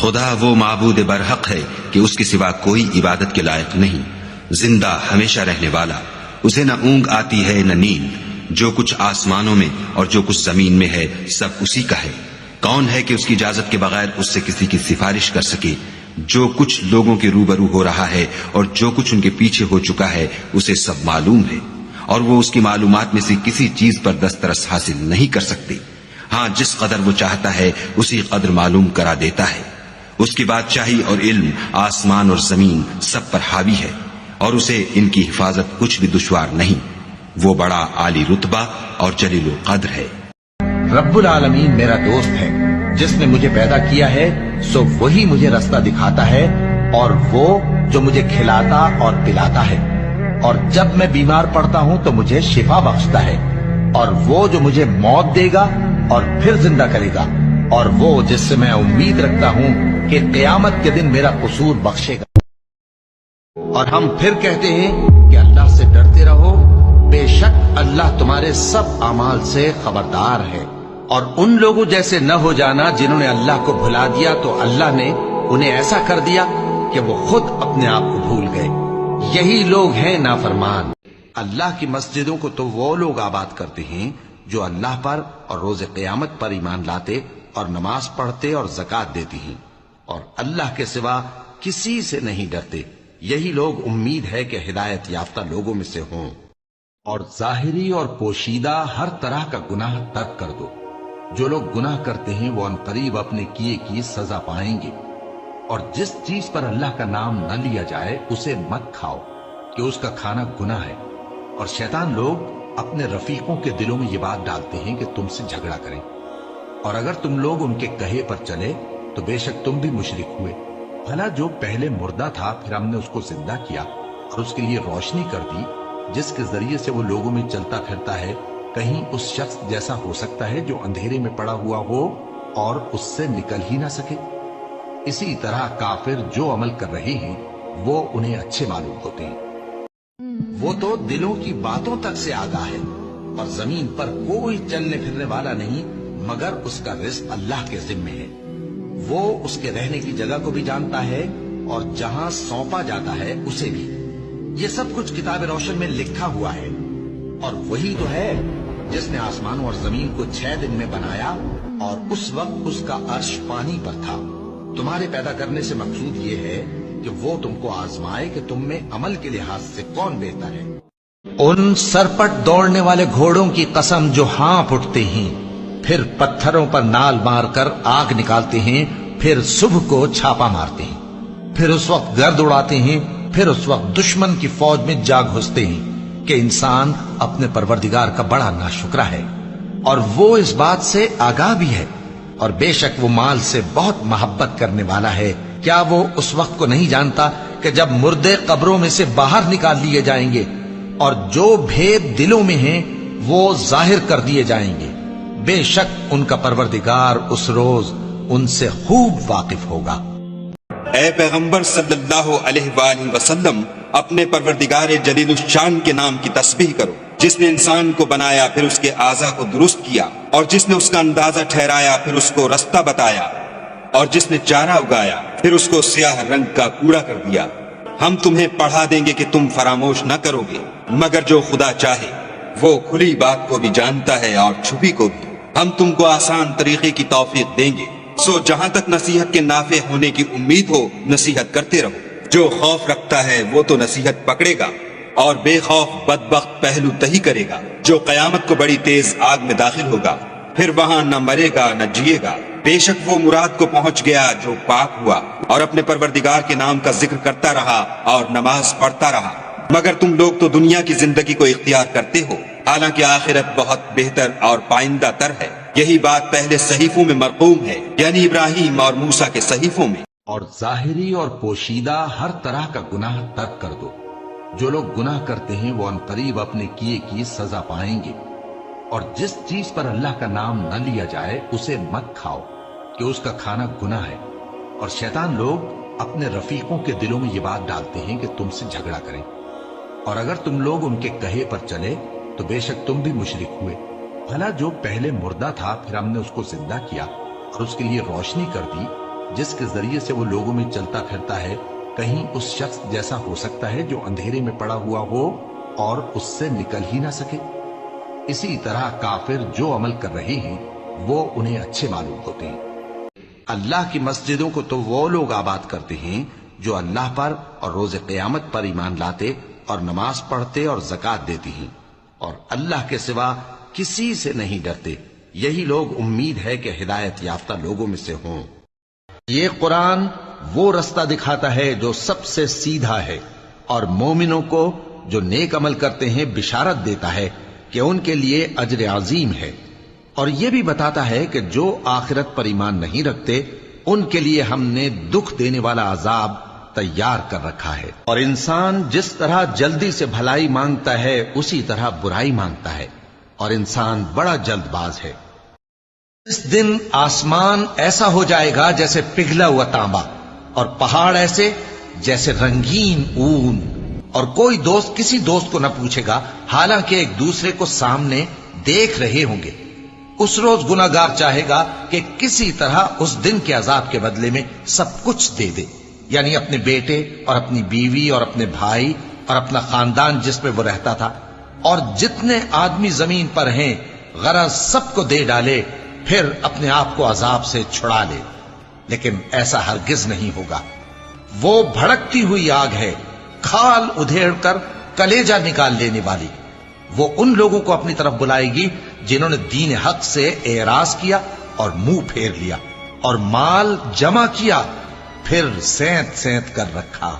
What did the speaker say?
خدا وہ معبود برحق ہے کہ اس کے سوا کوئی عبادت کے لائق نہیں، زندہ ہمیشہ رہنے والا، اسے نہ اونگ آتی ہے نہ نیند، جو کچھ آسمانوں میں اور جو کچھ زمین میں ہے سب اسی کا ہے۔ کون ہے کہ اس کی اجازت کے بغیر اس سے کسی کی سفارش کر سکے؟ جو کچھ لوگوں کے روبرو ہو رہا ہے اور جو کچھ ان کے پیچھے ہو چکا ہے اسے سب معلوم ہے، اور وہ اس کی معلومات میں سے کسی چیز پر دسترس حاصل نہیں کر سکتے۔ ہاں جس قدر وہ چاہتا ہے اسی قدر معلوم کرا دیتا ہے۔ اس کی بادشاہی اور علم آسمان اور زمین سب پر حاوی ہے، اور اسے ان کی حفاظت کچھ بھی دشوار نہیں۔ وہ بڑا عالی رتبہ اور جلیل القدر ہے۔ رب العالمین میرا دوست ہے، جس نے مجھے پیدا کیا ہے سو وہی مجھے رستہ دکھاتا ہے، اور وہ جو مجھے کھلاتا اور پلاتا ہے، اور جب میں بیمار پڑتا ہوں تو مجھے شفا بخشتا ہے، اور وہ جو مجھے موت دے گا اور پھر زندہ کرے گا، اور وہ جس سے میں امید رکھتا ہوں کہ قیامت کے دن میرا قصور بخشے گا۔ اور ہم پھر کہتے ہیں کہ اللہ سے ڈرتے رہو، بے شک اللہ تمہارے سب اعمال سے خبردار ہے۔ اور ان لوگوں جیسے نہ ہو جانا جنہوں نے اللہ کو بھلا دیا تو اللہ نے انہیں ایسا کر دیا کہ وہ خود اپنے آپ کو بھول گئے۔ یہی لوگ ہیں نافرمان۔ اللہ کی مسجدوں کو تو وہ لوگ آباد کرتے ہیں جو اللہ پر اور روز قیامت پر ایمان لاتے اور نماز پڑھتے اور زکوٰۃ دیتی ہیں، اور اللہ کے سوا کسی سے نہیں ڈرتے۔ یہی لوگ امید ہے کہ ہدایت یافتہ لوگوں میں سے ہوں۔ اور ظاہری اور پوشیدہ ہر طرح کا گناہ ترک کر دو۔ جو لوگ گناہ کرتے ہیں وہ عنقریب اپنے کیے کی سزا پائیں گے۔ اور جس چیز پر اللہ کا نام نہ لیا جائے اسے مت کھاؤ کہ اس کا کھانا گناہ ہے۔ اور شیطان لوگ اپنے رفیقوں کے دلوں میں یہ بات ڈالتے ہیں کہ تم سے جھگڑا کریں، اور اگر تم لوگ ان کے کہے پر چلے تو بے شک تم بھی مشرک ہوئے۔ بھلا جو پہلے مردہ تھا پھر ہم نے اس کو زندہ کیا اور اس کے لیے روشنی کر دی، جس کے ذریعے سے وہ لوگوں میں چلتا پھرتا ہے، کہیں اس شخص جیسا ہو سکتا ہے جو اندھیرے میں پڑا ہوا ہو اور اس سے نکل ہی نہ سکے؟ اسی طرح کافر جو عمل کر رہے ہیں وہ انہیں اچھے معلوم ہوتے ہیں۔ وہ تو دلوں کی باتوں تک سے آگاہ ہے، اور زمین پر کوئی چلنے پھرنے والا نہیں مگر اس کا رزق اللہ کے ذمے ہے۔ وہ اس کے رہنے کی جگہ کو بھی جانتا ہے اور جہاں سونپا جاتا ہے اسے بھی۔ یہ سب کچھ کتاب روشن میں لکھا ہوا ہے۔ اور وہی تو ہے جس نے آسمانوں اور زمین کو 6 دن میں بنایا، اور اس وقت اس کا عرش پانی پر تھا۔ تمہارے پیدا کرنے سے مقصود یہ ہے کہ وہ تم کو آزمائے کہ تم میں عمل کے لحاظ سے کون بہتر ہے۔ ان سرپٹ دوڑنے والے گھوڑوں کی قسم جو ہانپ اٹھتے ہیں، پھر پتھروں پر نال مار کر آگ نکالتے ہیں، پھر صبح کو چھاپا مارتے ہیں، پھر اس وقت گرد اڑاتے ہیں، پھر اس وقت دشمن کی فوج میں جا گھستے ہیں کہ انسان اپنے پروردگار کا بڑا ناشکرا ہے، اور وہ اس بات سے آگاہ بھی ہے، اور بے شک وہ مال سے بہت محبت کرنے والا ہے۔ کیا وہ اس وقت کو نہیں جانتا کہ جب مردے قبروں میں سے باہر نکال لیے جائیں گے اور جو بھید دلوں میں ہیں وہ ظاہر کر دیے جائیں گے؟ بے شک ان کا پروردگار اس روز ان سے خوب واقف ہوگا۔ اے پیغمبر صلی اللہ علیہ وآلہ وسلم، اپنے پروردگار جلیل الشان کے نام کی تسبیح کرو، جس نے انسان کو بنایا پھر اس کے اعضاء کو درست کیا، اور جس نے اس کا اندازہ ٹھہرایا پھر اس کو رستہ بتایا، اور جس نے چارہ اگایا پھر اس کو سیاہ رنگ کا کوڑا کر دیا۔ ہم تمہیں پڑھا دیں گے کہ تم فراموش نہ کرو گے، مگر جو خدا چاہے۔ وہ کھلی بات کو بھی جانتا ہے اور چھپی کو بھی۔ ہم تم کو آسان طریقے کی توفیق دیں گے، سو جہاں تک نصیحت کے نافع ہونے کی امید ہو نصیحت کرتے رہو۔ جو خوف رکھتا ہے وہ تو نصیحت پکڑے گا، اور بے خوف بدبخت پہلو تہی کرے گا، جو قیامت کو بڑی تیز آگ میں داخل ہوگا، پھر وہاں نہ مرے گا نہ جیے گا۔ بے شک وہ مراد کو پہنچ گیا جو پاک ہوا اور اپنے پروردگار کے نام کا ذکر کرتا رہا اور نماز پڑھتا رہا۔ مگر تم لوگ تو دنیا کی زندگی کو اختیار کرتے ہو، حالانکہ آخرت بہت بہتر اور پائندہ تر ہے۔ یہی بات پہلے صحیفوں میں مرقوم ہے، یعنی ابراہیم اور موسیٰ کے صحیفوں میں۔ اور ظاہری اور پوشیدہ ہر طرح کا گناہ ترک کر دو۔ جو لوگ گناہ کرتے ہیں وہ عنقریب اپنے کیے کی سزا پائیں گے۔ اور جس چیز پر اللہ کا نام نہ لیا جائے اسے مت کھاؤ کہ اس کا کھانا گناہ ہے۔ اور شیطان لوگ اپنے رفیقوں کے دلوں میں یہ بات ڈالتے ہیں کہ تم سے جھگڑا کریں، اور اگر تم لوگ ان کے کہے پر چلے تو بے شک تم بھی مشرک ہوئے۔ بھلا جو پہلے مردہ تھا پھر ہم نے اس کو زندہ کیا اور اس کے لیے روشنی کر دی، جس کے ذریعے سے وہ لوگوں میں چلتا پھرتا ہے کہیں اس شخص جیسا ہو سکتا ہے جو اندھیرے میں پڑا ہوا ہو اور اس سے نکل ہی نہ سکے؟ اسی طرح کافر جو عمل کر رہے ہیں وہ انہیں اچھے معلوم ہوتے ہیں۔ اللہ کی مسجدوں کو تو وہ لوگ آباد کرتے ہیں جو اللہ پر اور روز قیامت پر ایمان لاتے اور نماز پڑھتے اور زکوٰۃ دیتے ہیں اور اللہ کے سوا کسی سے نہیں ڈرتے۔ یہی لوگ امید ہے کہ ہدایت یافتہ لوگوں میں سے ہوں۔ یہ قرآن وہ رستہ دکھاتا ہے جو سب سے سیدھا ہے، اور مومنوں کو جو نیک عمل کرتے ہیں بشارت دیتا ہے کہ ان کے لیے اجر عظیم ہے، اور یہ بھی بتاتا ہے کہ جو آخرت پر ایمان نہیں رکھتے ان کے لیے ہم نے دکھ دینے والا عذاب تیار کر رکھا ہے۔ اور انسان جس طرح جلدی سے بھلائی مانگتا ہے اسی طرح برائی مانگتا ہے، اور انسان بڑا جلد باز ہے۔ اس دن آسمان ایسا ہو جائے گا جیسے پگھلا ہوا تانبا، اور پہاڑ ایسے جیسے رنگین اون، اور کوئی دوست کسی دوست کو نہ پوچھے گا حالانکہ ایک دوسرے کو سامنے دیکھ رہے ہوں گے۔ اس روز گناہگار چاہے گا کہ کسی طرح اس دن کے عذاب کے بدلے میں سب کچھ دے دے، یعنی اپنے بیٹے اور اپنی بیوی اور اپنے بھائی اور اپنا خاندان جس میں وہ رہتا تھا، اور جتنے آدمی زمین پر ہیں غرض سب کو دے ڈالے، پھر اپنے آپ کو عذاب سے چھڑا لے۔ لیکن ایسا ہرگز نہیں ہوگا۔ وہ بھڑکتی ہوئی آگ ہے، کھال ادھیڑ کر کلیجہ نکال لینے والی۔ وہ ان لوگوں کو اپنی طرف بلائے گی جنہوں نے دین حق سے اعراض کیا اور منہ پھیر لیا اور مال جمع کیا پھر سینت سینت کر رکھا۔